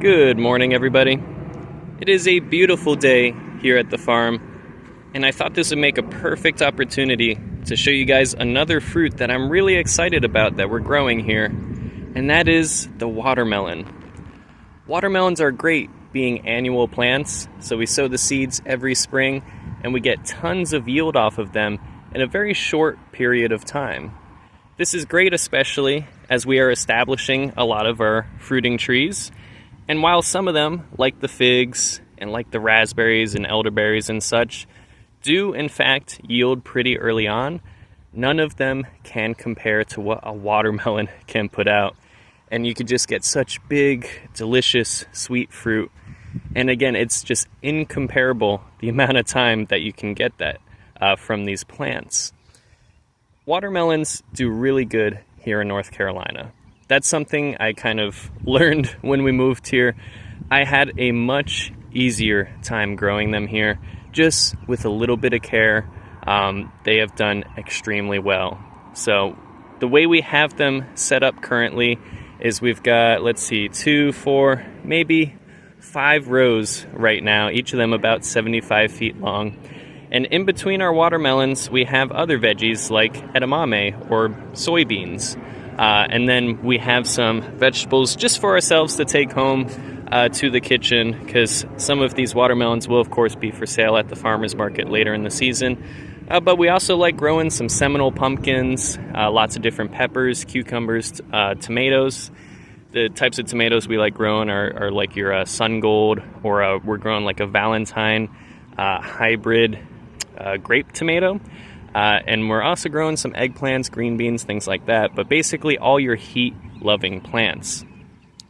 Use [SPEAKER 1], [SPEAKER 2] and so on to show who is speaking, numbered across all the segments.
[SPEAKER 1] Good morning, everybody. It is a beautiful day here at the farm, and I thought this would make a perfect opportunity to show you guys another fruit that I'm really excited about that we're growing here, and that is the watermelon. Watermelons are great being annual plants, so we sow the seeds every spring, and we get tons of yield off of them in a very short period of time. This is great especially as we are establishing a lot of our fruiting trees. And while some of them, like the figs and like the raspberries and elderberries and such, do in fact yield pretty early on, none of them can compare to what a watermelon can put out. And you could just get such big, delicious, sweet fruit. And again, it's just incomparable the amount of time that you can get that from these plants. Watermelons do really good here in North Carolina. That's something I kind of learned when we moved here. I had a much easier time growing them here, just with a little bit of care. They have done extremely well. So the way we have them set up currently is we've got, 2, 4, maybe 5 rows right now, each of them about 75 feet long. And in between our watermelons, we have other veggies like edamame or soybeans. And then we have some vegetables just for ourselves to take home to the kitchen, because some of these watermelons will, of course, be for sale at the farmer's market later in the season. But we also like growing some Seminole pumpkins, lots of different peppers, cucumbers, tomatoes. The types of tomatoes we like growing are like your Sun Gold, or we're growing like a Valentine hybrid grape tomato. And we're also growing some eggplants, green beans, things like that. But basically all your heat-loving plants.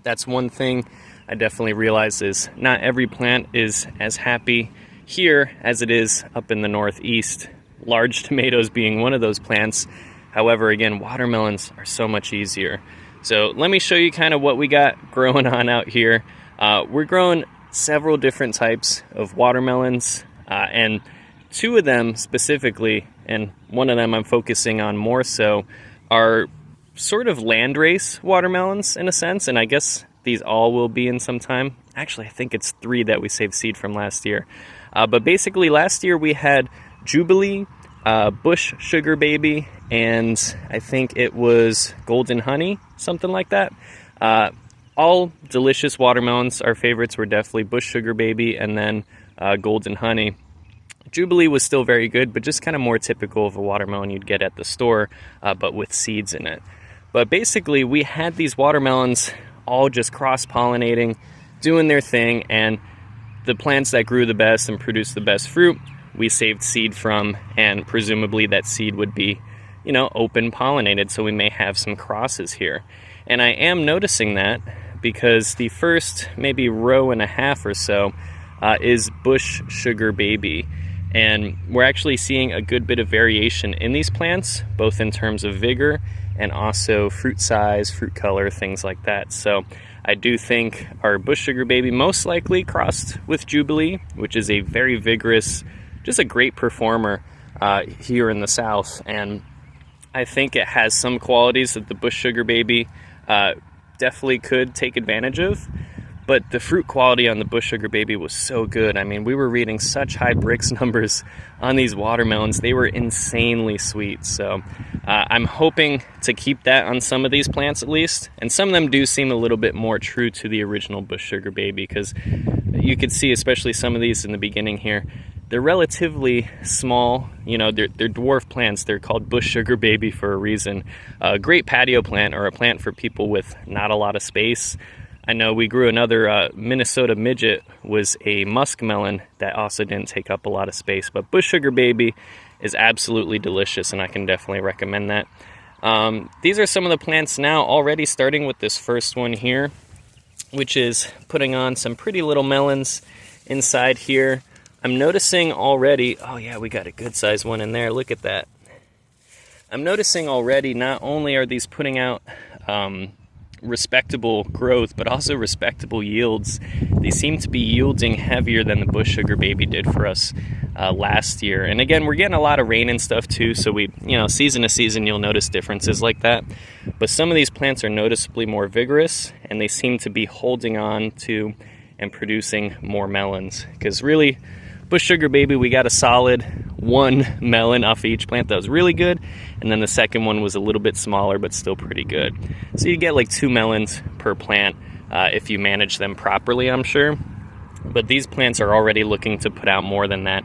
[SPEAKER 1] That's one thing I definitely realize is not every plant is as happy here as it is up in the Northeast. Large tomatoes being one of those plants. However, again, watermelons are so much easier. So let me show you kind of what we got growing on out here. We're growing several different types of watermelons, and 2 of them specifically, and one of them I'm focusing on more so, are sort of landrace watermelons in a sense, and I guess these all will be in some time. Actually, I think it's 3 that we saved seed from last year. But basically last year we had Jubilee, Bush Sugar Baby, and I think it was Golden Honey, something like that. All delicious watermelons. Our favorites were definitely Bush Sugar Baby and then Golden Honey. Jubilee was still very good, but just kind of more typical of a watermelon you'd get at the store, but with seeds in it. But basically, we had these watermelons all just cross-pollinating, doing their thing, and the plants that grew the best and produced the best fruit, we saved seed from, and presumably that seed would be, open pollinated, so we may have some crosses here. And I am noticing that because the first maybe row and a half or so is Bush Sugar Baby. And we're actually seeing a good bit of variation in these plants, both in terms of vigor and also fruit size, fruit color, things like that. So I do think our Bush Sugar Baby most likely crossed with Jubilee, which is a very vigorous, just a great performer here in the South. And I think it has some qualities that the Bush Sugar Baby definitely could take advantage of. But the fruit quality on the Bush Sugar Baby was so good. I mean, we were reading such high Brix numbers on these watermelons. They were insanely sweet. So I'm hoping to keep that on some of these plants at least. And some of them do seem a little bit more true to the original Bush Sugar Baby, because you could see, especially some of these in the beginning here, they're relatively small. They're dwarf plants. They're called Bush Sugar Baby for a reason. A great patio plant, or a plant for people with not a lot of space. I know we grew another Minnesota midget, was a muskmelon that also didn't take up a lot of space. But Bush Sugar Baby is absolutely delicious, and I can definitely recommend that. These are some of the plants now already, starting with this first one here, which is putting on some pretty little melons inside here. I'm noticing already, oh yeah, we got a good sized one in there. Look at that. I'm noticing already not only are these putting out respectable growth, but also respectable yields. They seem to be yielding heavier than the Bush Sugar Baby did for us last year. And again, we're getting a lot of rain and stuff too, so we, season to season, you'll notice differences like that. But some of these plants are noticeably more vigorous, and they seem to be holding on to and producing more melons. Because really, Bush Sugar Baby, we got a solid 1 melon off of each plant that was really good, and then the second one was a little bit smaller but still pretty good. So you get like 2 melons per plant if you manage them properly, I'm sure. But these plants are already looking to put out more than that,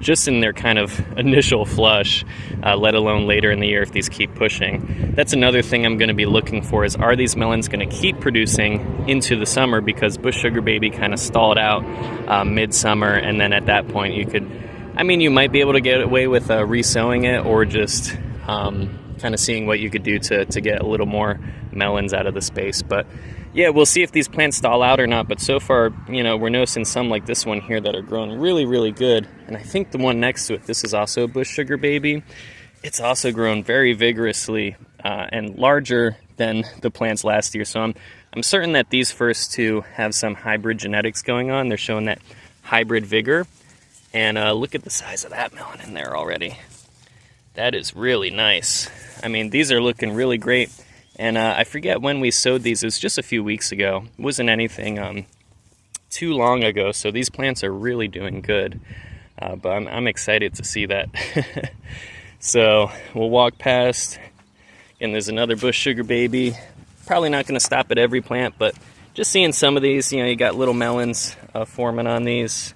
[SPEAKER 1] just in their kind of initial flush, let alone later in the year if these keep pushing. That's another thing I'm going to be looking for, is are these melons going to keep producing into the summer, because Bush Sugar Baby kind of stalled out midsummer, and then at that point you might be able to get away with resowing it, or just kind of seeing what you could do to get a little more melons out of the space. But yeah, we'll see if these plants stall out or not. But so far, we're noticing some like this one here that are growing really, really good. And I think the one next to it, this is also a Bush Sugar Baby. It's also grown very vigorously and larger than the plants last year. So I'm certain that these first two have some hybrid genetics going on. They're showing that hybrid vigor. And look at the size of that melon in there already. That is really nice. I mean, these are looking really great. And I forget when we sowed these. It was just a few weeks ago. It wasn't anything too long ago. So these plants are really doing good. But I'm excited to see that. So we'll walk past. And there's another Bush Sugar Baby. Probably not going to stop at every plant, but just seeing some of these. You got little melons forming on these.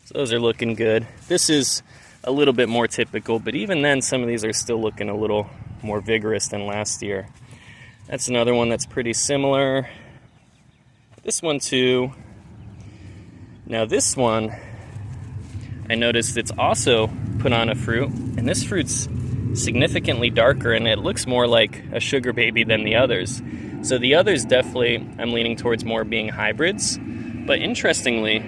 [SPEAKER 1] So those are looking good. This is a little bit more typical, but even then, some of these are still looking a little more vigorous than last year. That's another one that's pretty similar. This one too. Now this one, I noticed it's also put on a fruit, and this fruit's significantly darker, and it looks more like a Sugar Baby than the others. So the others definitely, I'm leaning towards more being hybrids. But interestingly,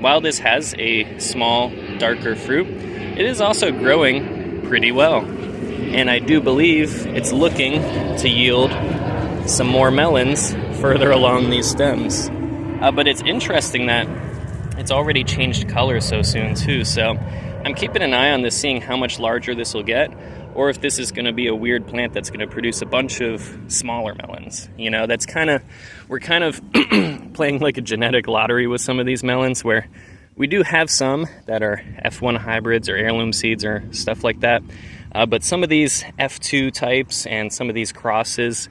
[SPEAKER 1] while this has a small, darker fruit, it is also growing pretty well. And I do believe it's looking to yield some more melons further along these stems. But it's interesting that it's already changed color so soon too. So I'm keeping an eye on this, seeing how much larger this will get, or if this is going to be a weird plant that's going to produce a bunch of smaller melons. That's we're kind of playing like a genetic lottery with some of these melons, where we do have some that are F1 hybrids or heirloom seeds or stuff like that. But some of these F2 types and some of these crosses,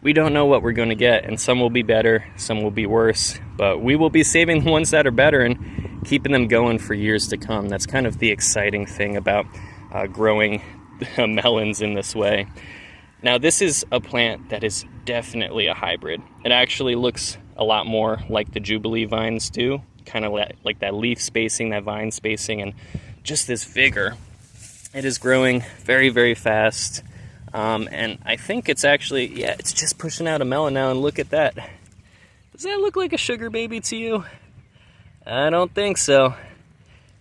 [SPEAKER 1] we don't know what we're going to get. And some will be better, some will be worse. But we will be saving the ones that are better and keeping them going for years to come. That's kind of the exciting thing about growing melons in this way. Now, this is a plant that is definitely a hybrid. It actually looks a lot more like the Jubilee vines do. Kind of like that leaf spacing, that vine spacing, and just this vigor. It is growing very, very fast. And I think it's actually, it's just pushing out a melon now, and look at that. Does that look like a Sugar Baby to you? I don't think so.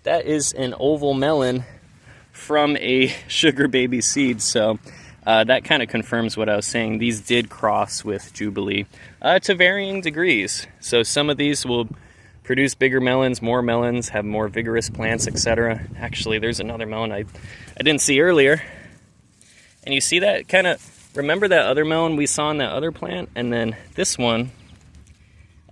[SPEAKER 1] That is an oval melon from a Sugar Baby seed. So that kind of confirms what I was saying. These did cross with Jubilee to varying degrees. So some of these will produce bigger melons, more melons, have more vigorous plants, etc. Actually, there's another melon I didn't see earlier. And you see that kind of, remember that other melon we saw in that other plant? And then this one,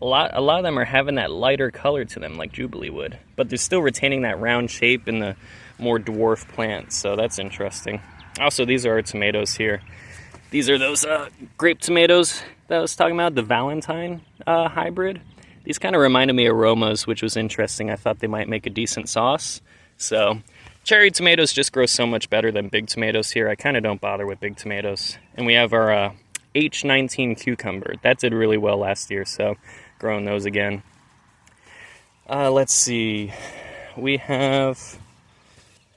[SPEAKER 1] a lot of them are having that lighter color to them like Jubilee would. But they're still retaining that round shape in the more dwarf plants. So that's interesting. Also, these are our tomatoes here. These are those grape tomatoes that I was talking about, the Valentine hybrid. These kind of reminded me of Romas, which was interesting. I thought they might make a decent sauce. So cherry tomatoes just grow so much better than big tomatoes here. I kind of don't bother with big tomatoes. And we have our H19 cucumber. That did really well last year, so growing those again. Let's see. We have,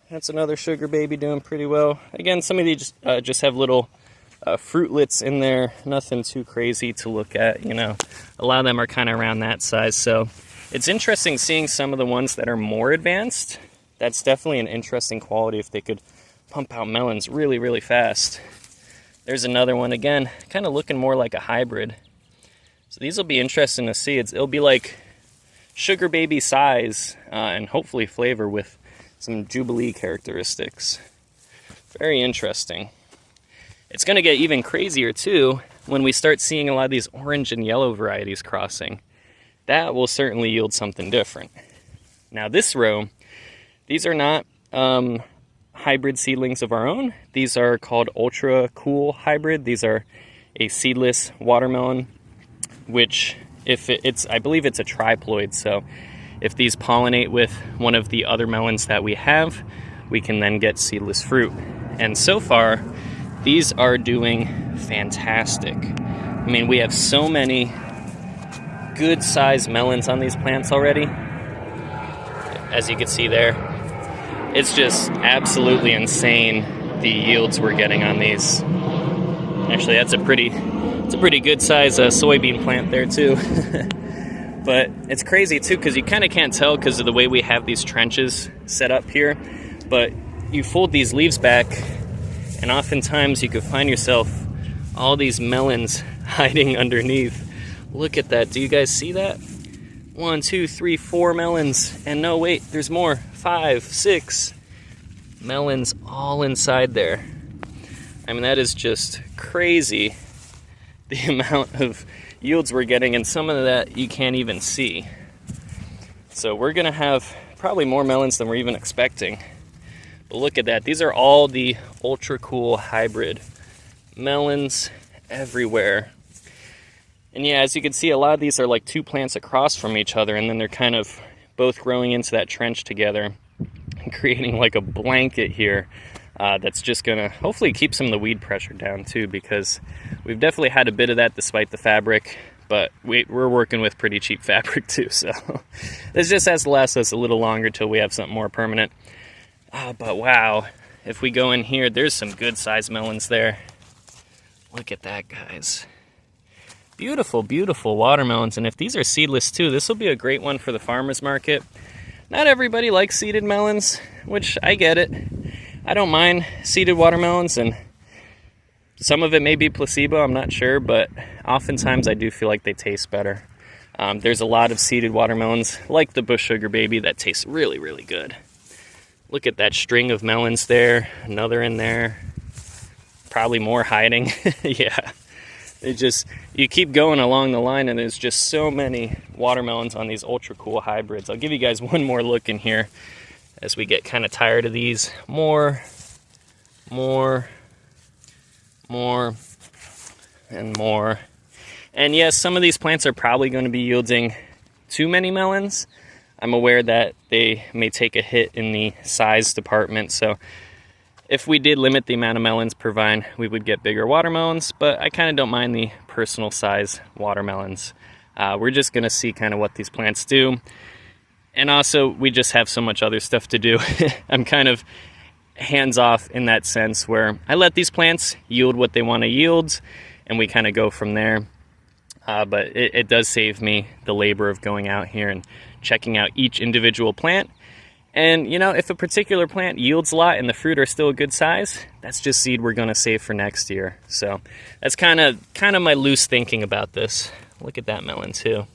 [SPEAKER 1] that's another Sugar Baby doing pretty well. Again, some of these just have little fruitlets in there, nothing too crazy to look at, a lot of them are kind of around that size. So it's interesting seeing some of the ones that are more advanced. That's definitely an interesting quality if they could pump out melons really, really fast. There's another one, again, kind of looking more like a hybrid. So these will be interesting to see. It'll be like Sugar Baby size and hopefully flavor with some Jubilee characteristics. Very interesting. It's going to get even crazier too when we start seeing a lot of these orange and yellow varieties crossing. That will certainly yield something different. Now this row, these are not hybrid seedlings of our own. These are called Ultra Cool Hybrid. These are a seedless watermelon, which I believe it's a triploid, so if these pollinate with one of the other melons that we have, we can then get seedless fruit. And so far, these are doing fantastic. I mean, we have so many good sized melons on these plants already. As you can see there, it's just absolutely insane the yields we're getting on these. Actually, that's a pretty good size soybean plant there too. But it's crazy too because you kind of can't tell because of the way we have these trenches set up here. But you fold these leaves back, and oftentimes you could find yourself all these melons hiding underneath. Look at that. Do you guys see that? 1, 2, 3, 4 melons. And no, wait, there's more. 5, 6 melons all inside there. I mean, that is just crazy, the amount of yields we're getting, and some of that you can't even see. So we're going to have probably more melons than we're even expecting. But look at that. These are all the Ultra Cool Hybrid melons everywhere. And yeah, as you can see, a lot of these are like 2 plants across from each other, and then they're kind of both growing into that trench together and creating like a blanket here that's just going to hopefully keep some of the weed pressure down too, because we've definitely had a bit of that despite the fabric, but we're working with pretty cheap fabric too, so this just has to last us a little longer till we have something more permanent. But wow, if we go in here, there's some good sized melons there. Look at that, guys. Beautiful, beautiful watermelons. And if these are seedless too, this will be a great one for the farmer's market. Not everybody likes seeded melons, which I get it. I don't mind seeded watermelons, and some of it may be placebo, I'm not sure, but oftentimes I do feel like they taste better. There's a lot of seeded watermelons, like the Bush Sugar Baby, that tastes really, really good. Look at that string of melons there, another in there, probably more hiding. Yeah, you keep going along the line, and there's just so many watermelons on these Ultra Cool Hybrids. I'll give you guys one more look in here as we get kind of tired of these. More, and more. And yes, some of these plants are probably going to be yielding too many melons. I'm aware that they may take a hit in the size department, so if we did limit the amount of melons per vine, we would get bigger watermelons, but I kind of don't mind the personal size watermelons. We're just going to see kind of what these plants do. And also, we just have so much other stuff to do. I'm kind of hands-off in that sense, where I let these plants yield what they want to yield, and we kind of go from there. But it does save me the labor of going out here and checking out each individual plant. And, you know, if a particular plant yields a lot and the fruit are still a good size, that's just seed we're going to save for next year. So that's kind of my loose thinking about this. Look at that melon, too.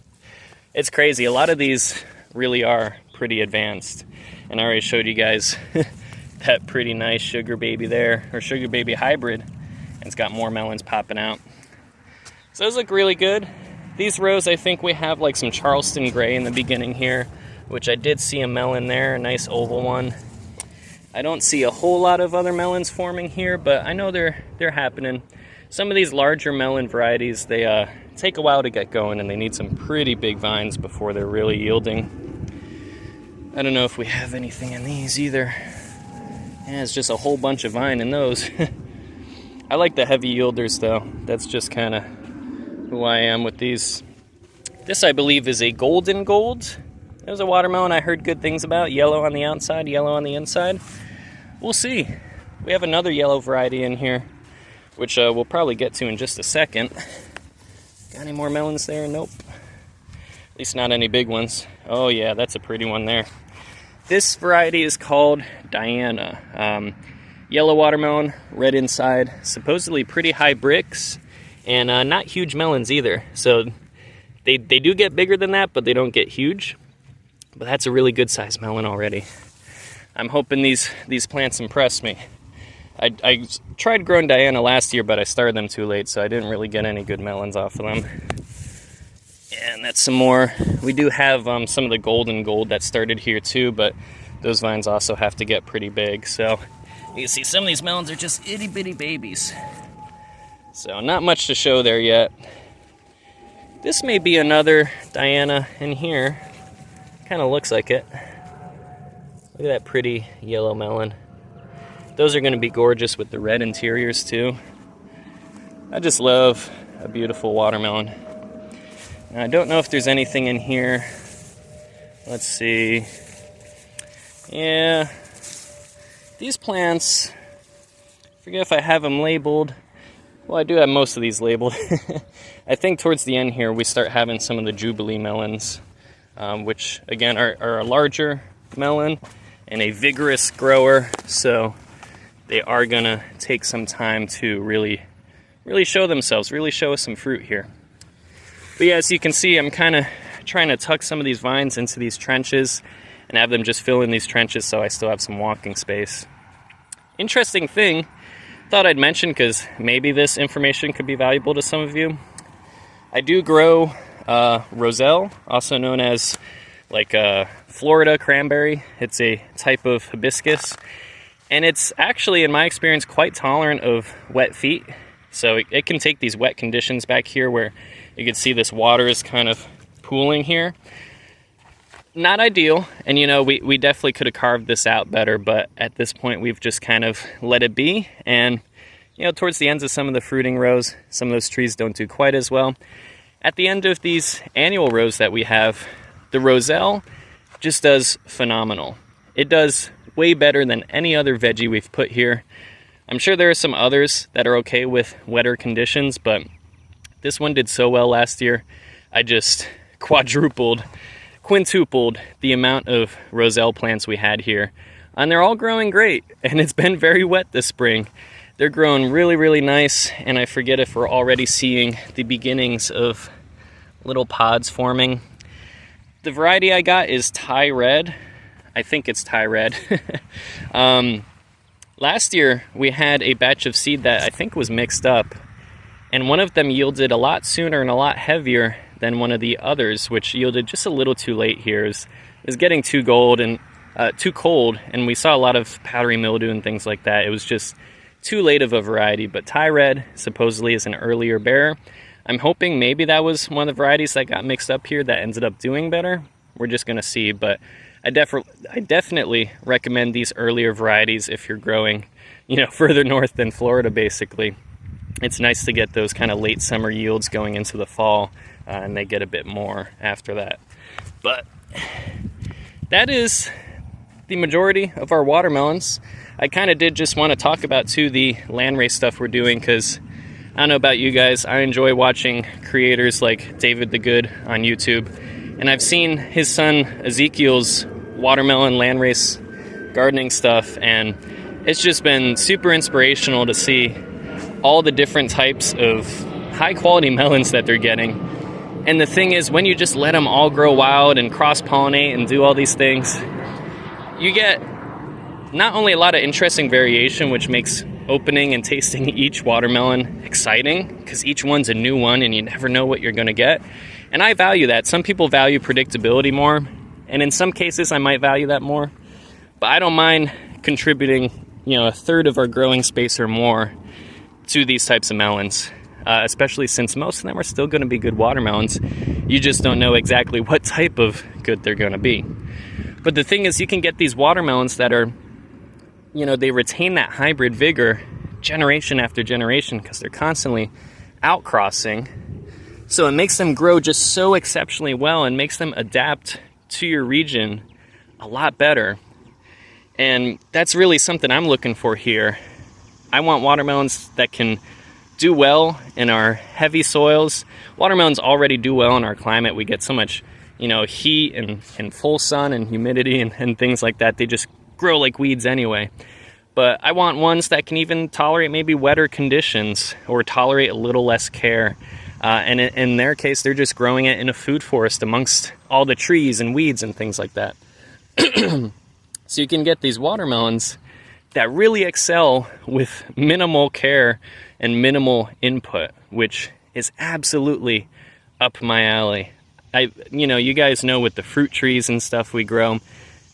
[SPEAKER 1] It's crazy. A lot of these really are pretty advanced. And I already showed you guys that pretty nice Sugar Baby there, or Sugar Baby Hybrid. And it's got more melons popping out. So those look really good. These rows, I think we have like some Charleston Gray in the beginning here, which I did see a melon there, a nice oval one. I don't see a whole lot of other melons forming here, but I know they're happening. Some of these larger melon varieties, they take a while to get going, and they need some pretty big vines before they're really yielding. I don't know if we have anything in these either. Yeah, it's just a whole bunch of vine in those. I like the heavy yielders though. That's just kind of who I am with these. This, I believe, is a Golden Gold. It was a watermelon I heard good things about. Yellow on the outside, yellow on the inside. We'll see. We have another yellow variety in here, which we'll probably get to in just a second. Got any more melons there? Nope. At least not any big ones. Oh yeah, that's a pretty one there. This variety is called Diana. Yellow watermelon, red inside. Supposedly pretty high bricks, and not huge melons either. So they do get bigger than that, but they don't get huge. But that's a really good sized melon already. I'm hoping these plants impress me. I tried growing Diana last year, but I started them too late, so I didn't really get any good melons off of them. And that's some more. We do have some of the golden gold that started here too, but those vines also have to get pretty big. So you can see some of these melons are just itty bitty babies. So not much to show there yet. This may be another Diana in here. Kind of looks like it. Look at that pretty yellow melon. Those are going to be gorgeous with the red interiors too. I just love a beautiful watermelon. Now, I don't know if there's anything in here. Let's see. Yeah, these plants, I forget if I have them labeled. Well, I do have most of these labeled. I think towards the end here we start having some of the Jubilee melons, which again are a larger melon and a vigorous grower, so they are gonna take some time to really show themselves, really show us some fruit here. But yeah, as you can see, I'm kind of trying to tuck some of these vines into these trenches and have them just fill in these trenches so I still have some walking space. Interesting thing, thought I'd mention because maybe this information could be valuable to some of you. I do grow roselle, also known as like Florida cranberry. It's a type of hibiscus, and it's actually, in my experience, quite tolerant of wet feet. So it can take these wet conditions back here where you can see this water is kind of pooling here. Not ideal, and you know, we definitely could have carved this out better, but at this point we've just kind of let it be. And you know, towards the ends of some of the fruiting rows, some of those trees don't do quite as well. At the end of these annual rows that we have, the roselle just does phenomenal. It does way better than any other veggie we've put here. I'm sure there are some others that are okay with wetter conditions, but this one did so well last year. I just quintupled the amount of roselle plants we had here. And they're all growing great, and it's been very wet this spring. They're growing really nice, and I forget if we're already seeing the beginnings of little pods forming. The variety I got is Thai Red. I think it's Thai Red. Last year we had a batch of seed that I think was mixed up, and one of them yielded a lot sooner and a lot heavier than one of the others, which yielded just a little too late here. It was getting too cold, and we saw a lot of powdery mildew and things like that. It was just too late of a variety, but Thai Red supposedly is an earlier bearer. I'm hoping maybe that was one of the varieties that got mixed up here that ended up doing better. We're just gonna see, but I definitely recommend these earlier varieties if you're growing, you know, further north than Florida, basically. It's nice to get those kind of late summer yields going into the fall, and they get a bit more after that. But that is the majority of our watermelons. I kind of did just want to talk about too the landrace stuff we're doing, because I don't know about you guys, I enjoy watching creators like David the Good on YouTube, and I've seen his son Ezekiel's watermelon landrace gardening stuff, and it's just been super inspirational to see all the different types of high quality melons that they're getting. And the thing is, when you just let them all grow wild and cross-pollinate and do all these things, you get not only a lot of interesting variation, which makes opening and tasting each watermelon exciting, because each one's a new one and you never know what you're going to get. And I value that. Some people value predictability more, and in some cases I might value that more. But I don't mind contributing, you know, a third of our growing space or more to these types of melons, especially since most of them are still going to be good watermelons. You just don't know exactly what type of good they're going to be. But the thing is, you can get these watermelons that are, you know, they retain that hybrid vigor generation after generation because they're constantly outcrossing. So it makes them grow just so exceptionally well and makes them adapt to your region a lot better. And that's really something I'm looking for here. I want watermelons that can do well in our heavy soils. Watermelons already do well in our climate. We get so much, you know, heat and full sun and humidity and things like that. They just grow like weeds anyway. But I want ones that can even tolerate maybe wetter conditions or tolerate a little less care. And in their case, they're just growing it in a food forest amongst all the trees and weeds and things like that. So you can get these watermelons that really excel with minimal care and minimal input, which is absolutely up my alley. You guys know with the fruit trees and stuff we grow,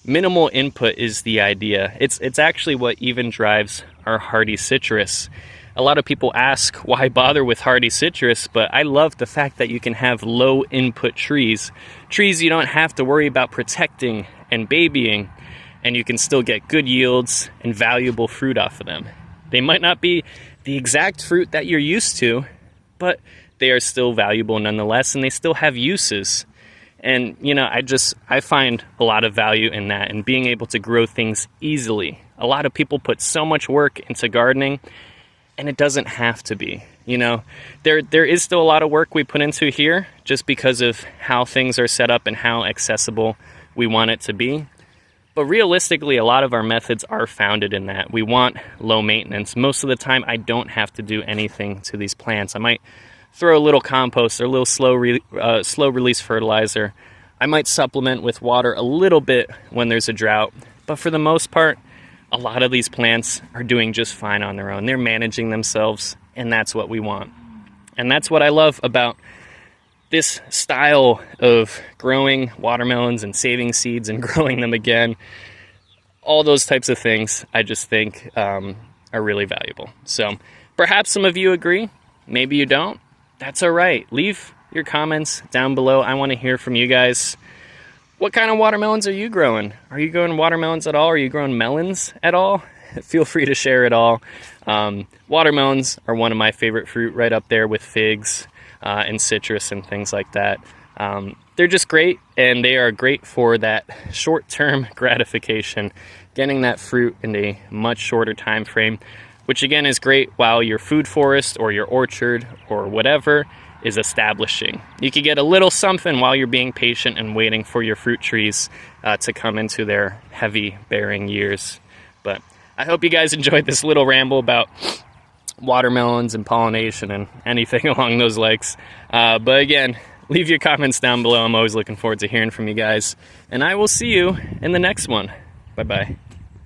[SPEAKER 1] minimal input is the idea. It's actually what even drives our hardy citrus. A lot of people ask why bother with hardy citrus, but I love the fact that you can have low input trees you don't have to worry about protecting and babying, and you can still get good yields and valuable fruit off of them. They might not be the exact fruit that you're used to, but they are still valuable nonetheless, and they still have uses. And I find a lot of value in that, and being able to grow things easily. A lot of people put so much work into gardening, and it doesn't have to be. There is still a lot of work we put into here just because of how things are set up and how accessible we want it to be. But realistically, a lot of our methods are founded in that. We want low maintenance. Most of the time, I don't have to do anything to these plants. I might throw a little compost or a little slow release fertilizer. I might supplement with water a little bit when there's a drought. But for the most part, a lot of these plants are doing just fine on their own. They're managing themselves, and that's what we want. And that's what I love about this style of growing watermelons and saving seeds and growing them again. All those types of things I just think are really valuable. So perhaps some of you agree, maybe you don't. That's all right. Leave your comments down below. I want to hear from you guys. What kind of watermelons are you growing? Are you growing watermelons at all? Are you growing melons at all? Feel free to share it all. Watermelons are one of my favorite fruit, right up there with figs and citrus and things like that. They're just great, and they are great for that short-term gratification, getting that fruit in a much shorter time frame, which again is great while your food forest or your orchard or whatever is establishing. You can get a little something while you're being patient and waiting for your fruit trees to come into their heavy bearing years. But I hope you guys enjoyed this little ramble about watermelons and pollination and anything along those legs. But again, leave your comments down below. I'm always looking forward to hearing from you guys. And I will see you in the next one. Bye-bye.